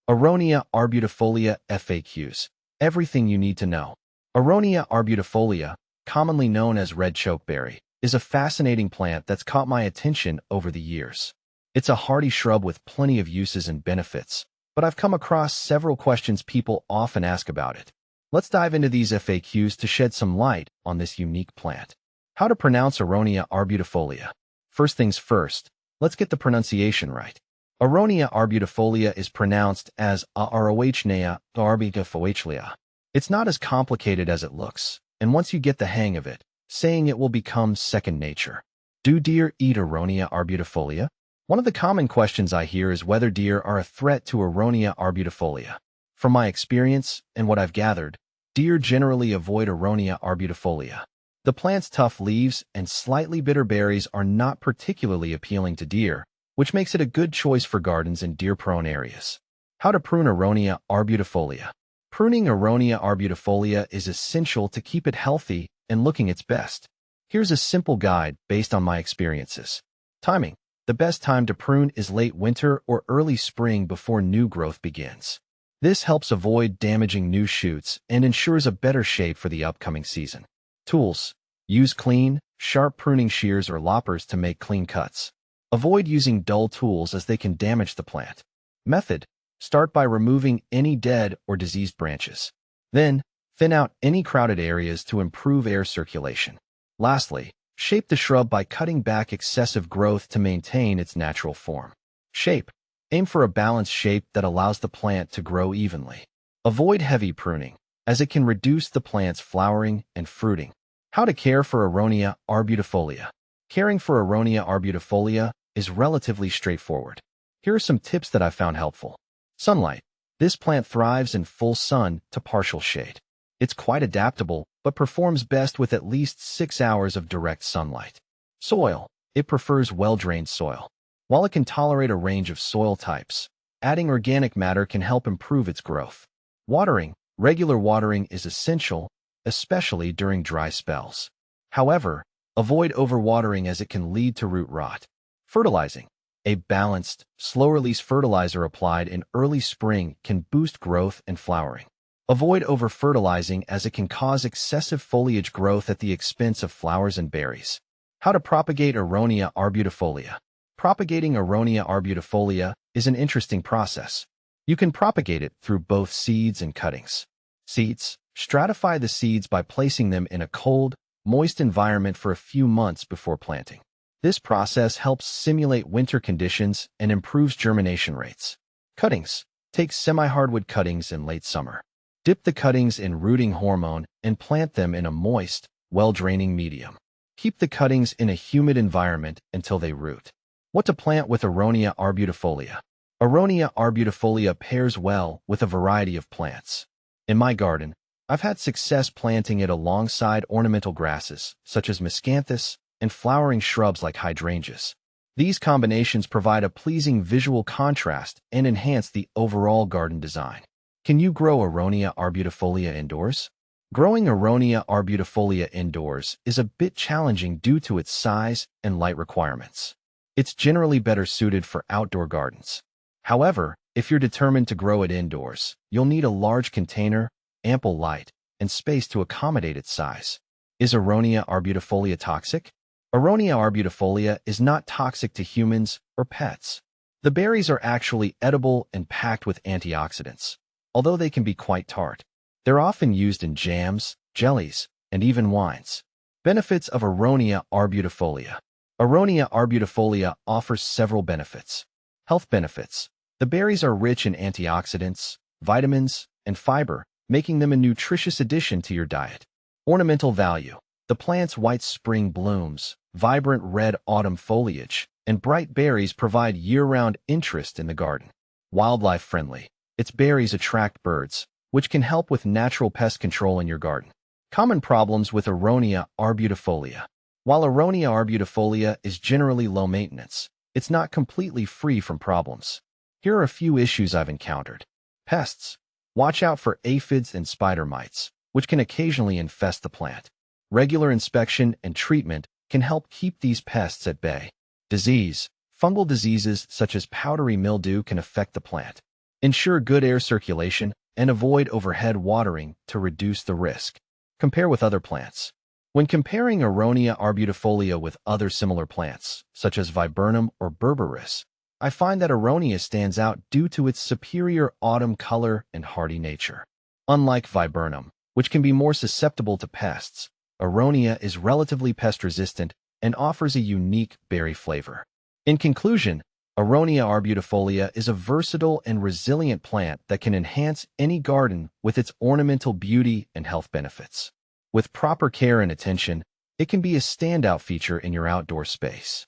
Aronia arbutifolia FAQs. Everything you need to know. Aronia arbutifolia, commonly known as red chokeberry, is a fascinating plant that's caught my attention over the years. It's a hardy shrub with plenty of uses and benefits, but I've come across several questions people often ask about it. Let's dive into these FAQs to shed some light on this unique plant. How to pronounce Aronia arbutifolia. First things first, let's get the pronunciation right. Aronia arbutifolia is pronounced as Aronia arbutifolia. It's not as complicated as it looks, and once you get the hang of it, saying it will become second nature. Do deer eat Aronia arbutifolia? One of the common questions I hear is whether deer are a threat to Aronia arbutifolia. From my experience and what I've gathered, deer generally avoid Aronia arbutifolia. The plant's tough leaves and slightly bitter berries are not particularly appealing to deer, which makes it a good choice for gardens in deer-prone areas. How to prune Aronia arbutifolia. Pruning Aronia arbutifolia is essential to keep it healthy and looking its best. Here's a simple guide based on my experiences. Timing. The best time to prune is late winter or early spring before new growth begins. This helps avoid damaging new shoots and ensures a better shape for the upcoming season. Tools. Use clean, sharp pruning shears or loppers to make clean cuts. Avoid using dull tools as they can damage the plant. Method. Start by removing any dead or diseased branches. Then, thin out any crowded areas to improve air circulation. Lastly, shape the shrub by cutting back excessive growth to maintain its natural form. Shape. Aim for a balanced shape that allows the plant to grow evenly. Avoid heavy pruning, as it can reduce the plant's flowering and fruiting. How to care for Aronia arbutifolia. Caring for Aronia arbutifolia is relatively straightforward. Here are some tips that I found helpful. Sunlight. This plant thrives in full sun to partial shade. It's quite adaptable, but performs best with at least 6 hours of direct sunlight. Soil. It prefers well-drained soil. While it can tolerate a range of soil types, adding organic matter can help improve its growth. Watering. Regular watering is essential, especially during dry spells. However, avoid overwatering as it can lead to root rot. Fertilizing. A balanced, slow-release fertilizer applied in early spring can boost growth and flowering. Avoid over-fertilizing as it can cause excessive foliage growth at the expense of flowers and berries. How to propagate Aronia arbutifolia. Propagating Aronia arbutifolia is an interesting process. You can propagate it through both seeds and cuttings. Seeds. Stratify the seeds by placing them in a cold, moist environment for a few months before planting. This process helps simulate winter conditions and improves germination rates. Cuttings. Take semi-hardwood cuttings in late summer. Dip the cuttings in rooting hormone and plant them in a moist, well-draining medium. Keep the cuttings in a humid environment until they root. What to plant with Aronia arbutifolia. Aronia arbutifolia pairs well with a variety of plants. In my garden, I've had success planting it alongside ornamental grasses, such as miscanthus, and flowering shrubs like hydrangeas. These combinations provide a pleasing visual contrast and enhance the overall garden design. Can you grow Aronia arbutifolia indoors? Growing Aronia arbutifolia indoors is a bit challenging due to its size and light requirements. It's generally better suited for outdoor gardens. However, if you're determined to grow it indoors, you'll need a large container, ample light, and space to accommodate its size. Is Aronia arbutifolia toxic? Aronia arbutifolia is not toxic to humans or pets. The berries are actually edible and packed with antioxidants, although they can be quite tart. They're often used in jams, jellies, and even wines. Benefits of Aronia arbutifolia. Aronia arbutifolia offers several benefits. Health benefits. The berries are rich in antioxidants, vitamins, and fiber, making them a nutritious addition to your diet. Ornamental value. The plant's white spring blooms, vibrant red autumn foliage, and bright berries provide year-round interest in the garden. Wildlife friendly. Its berries attract birds, which can help with natural pest control in your garden. Common problems with Aronia arbutifolia. While Aronia arbutifolia is generally low maintenance, it's not completely free from problems. Here are a few issues I've encountered. Pests. Watch out for aphids and spider mites, which can occasionally infest the plant. Regular inspection and treatment can help keep these pests at bay. Disease. Fungal diseases such as powdery mildew can affect the plant. Ensure good air circulation and avoid overhead watering to reduce the risk. Compare with other plants. When comparing Aronia arbutifolia with other similar plants, such as viburnum or berberis, I find that Aronia stands out due to its superior autumn color and hardy nature. Unlike viburnum, which can be more susceptible to pests, Aronia is relatively pest-resistant and offers a unique berry flavor. In conclusion, Aronia arbutifolia is a versatile and resilient plant that can enhance any garden with its ornamental beauty and health benefits. With proper care and attention, it can be a standout feature in your outdoor space.